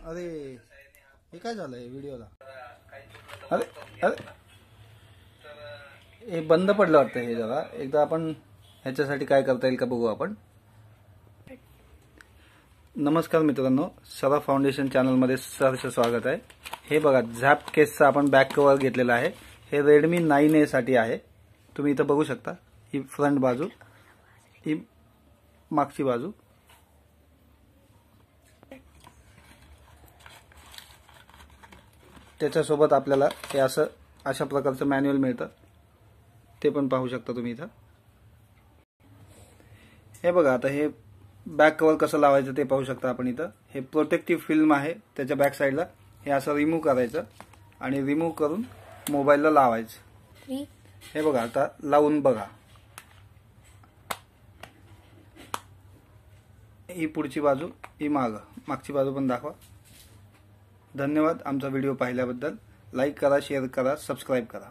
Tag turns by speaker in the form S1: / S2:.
S1: अरे हे काय झालंय व्हिडिओला? अरे अरे हे बंद पडलं वाटतं. हे जरा एकदा आपण ह्याच्यासाठी काय करता येईल का बघू आपण. नमस्कार मित्रांनो, सरा फाउंडेशन चॅनलमध्ये सहर्ष स्वागत आहे. हे बघा, झॅप केसचा आपण बॅक कव्हर घेतलेला आहे. हे रेडमी 9A साठी आहे. तुम्ही इथं बघू शकता. ही फ्रंट बाजू, ही मागची बाजू. त्याच्यासोबत आपल्याला हे अशा प्रकारचं मॅन्युअल मिळतं. ते पण पाहू शकता तुम्ही इथं. हे बघा, आता हे बॅक कव्हर कसं लावायचं ते पाहू शकता आपण इथं. हे प्रोटेक्टिव्ह फिल्म आहे त्याच्या बॅक साईडला. हे असं रिमूव्ह करायचं आणि रिमूव्ह करून मोबाईलला लावायचं. हे बघा, आता लावून बघा. ही पुढची बाजू, ही मागची बाजू पण दाखवा. धन्यवाद आमचा व्हिडिओ पाहिल्याबद्दल. लाईक करा, शेअर करा, सबस्क्राईब करा.